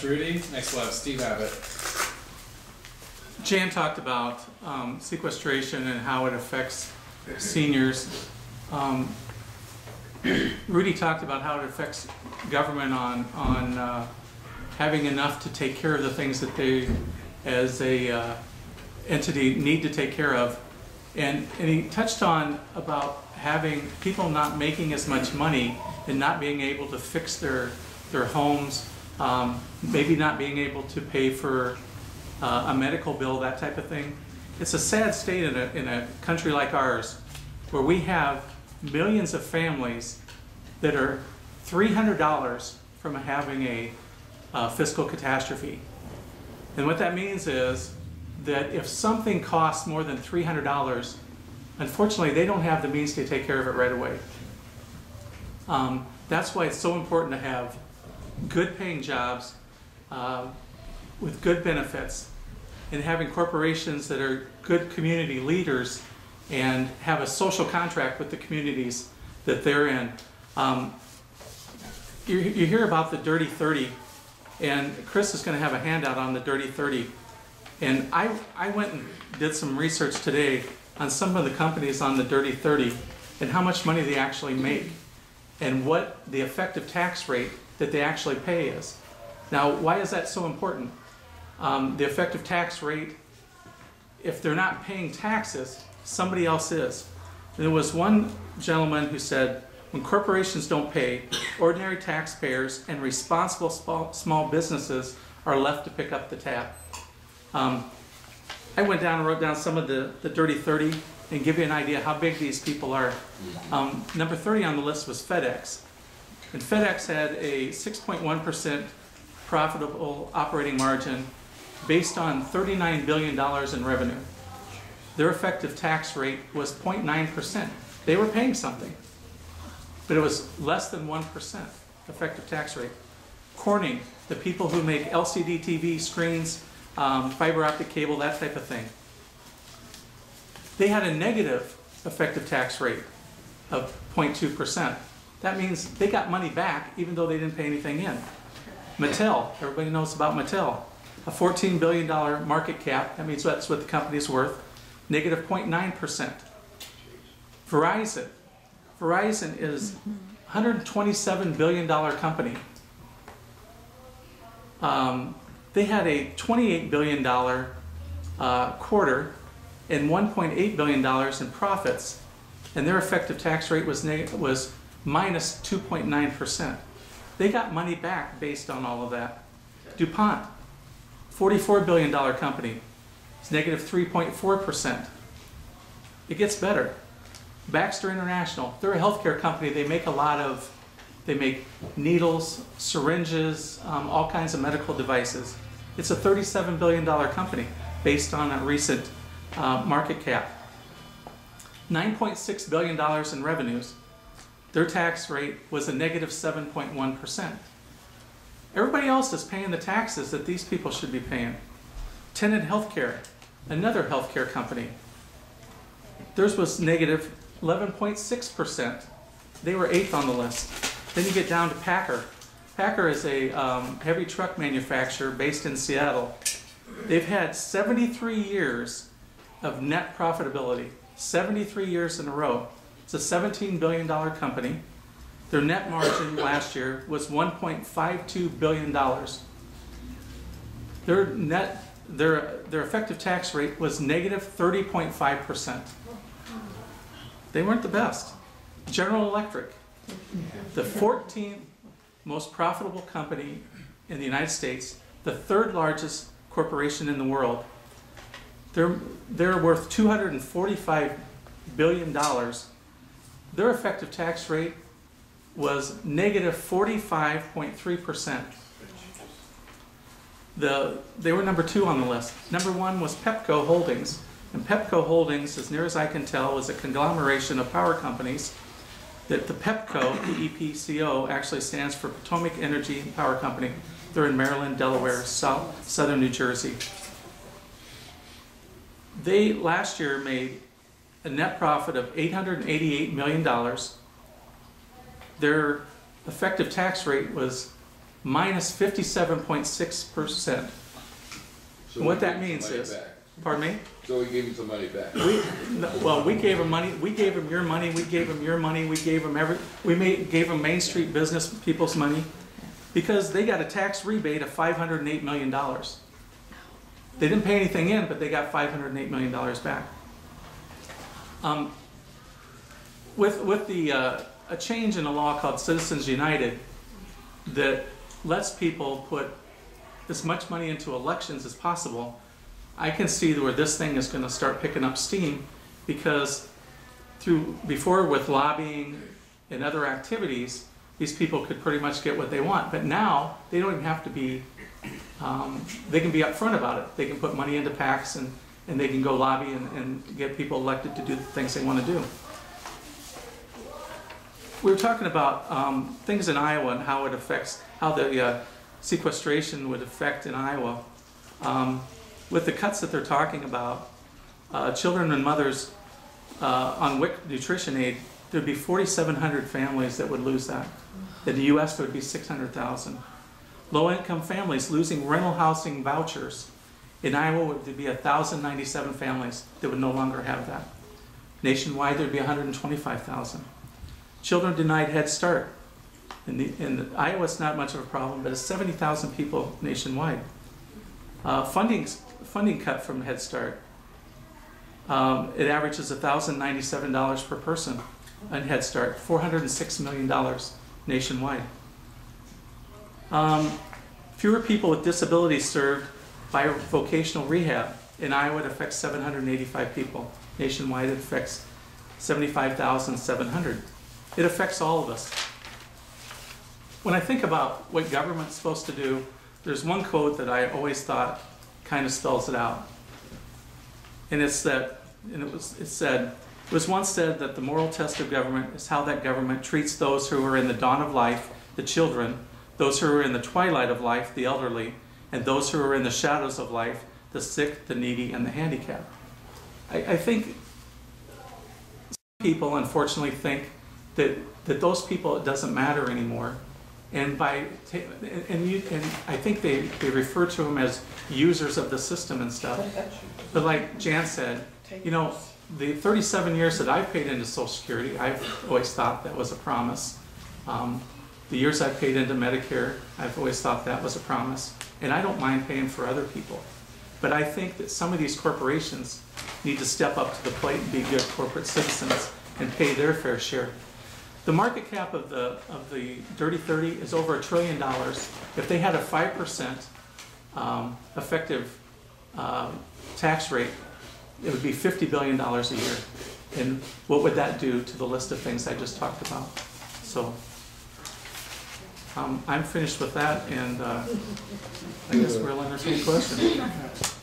much, Rudy. Next we'll have Steve Abbott. Jan talked about sequestration and how it affects seniors. Rudy talked about how it affects government on having enough to take care of the things that they, as a entity, need to take care of. And he touched on about having people not making as much money and not being able to fix their homes, maybe not being able to pay for a medical bill, that type of thing. It's a sad state in a country like ours, where we have millions of families that are $300 from having a fiscal catastrophe. And what that means is that if something costs more than $300, unfortunately they don't have the means to take care of it right away. That's why it's so important to have good paying jobs with good benefits, and having corporations that are good community leaders and have a social contract with the communities that they're in. You hear about the Dirty 30, and Chris is going to have a handout on the Dirty 30. And I went and did some research today on some of the companies on the Dirty 30 and how much money they actually make and what the effective tax rate that they actually pay is. Now, why is that so important? The effective tax rate, if they're not paying taxes, somebody else is. And there was one gentleman who said, when corporations don't pay, ordinary taxpayers and responsible small businesses are left to pick up the tab. I went down and wrote down some of the Dirty 30 and give you an idea how big these people are. Number 30 on the list was FedEx. And FedEx had a 6.1% profitable operating margin based on $39 billion in revenue. Their effective tax rate was 0.9%. They were paying something, but it was less than 1% effective tax rate. Corning, the people who make LCD TV screens, fiber optic cable, that type of thing, they had a negative effective tax rate of 0.2%. That means they got money back even though they didn't pay anything in. Mattel, everybody knows about Mattel. A $14 billion market cap, that means that's what the company's worth, negative 0.9%. Verizon. Verizon is a $127 billion company. They had a $28 billion quarter and $1.8 billion in profits, and their effective tax rate was minus 2.9%. They got money back based on all of that. DuPont, $44 billion company, it's negative 3.4%. It gets better. Baxter International, they're a healthcare company. They make they make needles, syringes, all kinds of medical devices. It's a $37 billion company based on a recent market cap. $9.6 billion in revenues. Their tax rate was a negative 7.1%. Everybody else is paying the taxes that these people should be paying. Tenet Healthcare, another healthcare company. Theirs was negative 11.6%. They were 8th on the list. Then you get down to Packer. Packer is a heavy truck manufacturer based in Seattle. They've had 73 years of net profitability, 73 years in a row. It's a $17 billion company. Their net margin last year was $1.52 billion. Their effective tax rate was negative 30.5%. They weren't the best. General Electric, the 14th most profitable company in the United States, the 3rd largest corporation in the world. They're worth $245 billion. Their effective tax rate was negative 45.3%. They were number 2 on the list. Number 1 was Pepco Holdings. And Pepco Holdings, as near as I can tell, was a conglomeration of power companies. That the Pepco, P-E-P-C-O, actually stands for Potomac Energy Power Company. They're in Maryland, Delaware, southern New Jersey. They last year made a net profit of $888 million. Their effective tax rate was minus -57.6%. So What we that gave means some money is, back. pardon me? So we gave him some money back. We gave them money. We gave them your money. We gave them your money. We gave them gave them Main Street business people's money, because they got a tax rebate of $508 million. They didn't pay anything in, but they got $508 million back. With a change in a law called Citizens United that lets people put as much money into elections as possible, I can see where this thing is going to start picking up steam, because before with lobbying and other activities, these people could pretty much get what they want. But now they don't even have to be, they can be upfront about it. They can put money into PACs and they can go lobby and get people elected to do the things they want to do. We were talking about things in Iowa and how it affects, how the sequestration would affect in Iowa. With the cuts that they're talking about, children and mothers on WIC nutrition aid, there'd be 4,700 families that would lose that. In the U.S., there would be 600,000. Low-income families losing rental housing vouchers. In Iowa, there'd be 1,097 families that would no longer have that. Nationwide, there'd be 125,000. Children denied Head Start. In Iowa, it's not much of a problem, but it's 70,000 people nationwide. Funding cut from Head Start. It averages $1,097 per person on Head Start, $406 million nationwide. Fewer people with disabilities served by vocational rehab. In Iowa, it affects 785 people. Nationwide, it affects 75,700. It affects all of us. When I think about what government's supposed to do, there's one quote that I always thought kind of spells it out. And it's that, and it was once said that the moral test of government is how that government treats those who are in the dawn of life, the children, those who are in the twilight of life, the elderly, and those who are in the shadows of life, the sick, the needy, and the handicapped. I think people unfortunately think that those people, it doesn't matter anymore. And I think they refer to them as users of the system and stuff. But like Jan said, you know, the 37 years that I've paid into Social Security, I've always thought that was a promise. The years I've paid into Medicare, I've always thought that was a promise. And I don't mind paying for other people. But I think that some of these corporations need to step up to the plate and be good corporate citizens and pay their fair share. The market cap of the Dirty 30 is over $1 trillion. If they had a 5% effective tax rate, it would be $50 billion a year. And what would that do to the list of things I just talked about? So I'm finished with that, and I guess we'll entertain questions.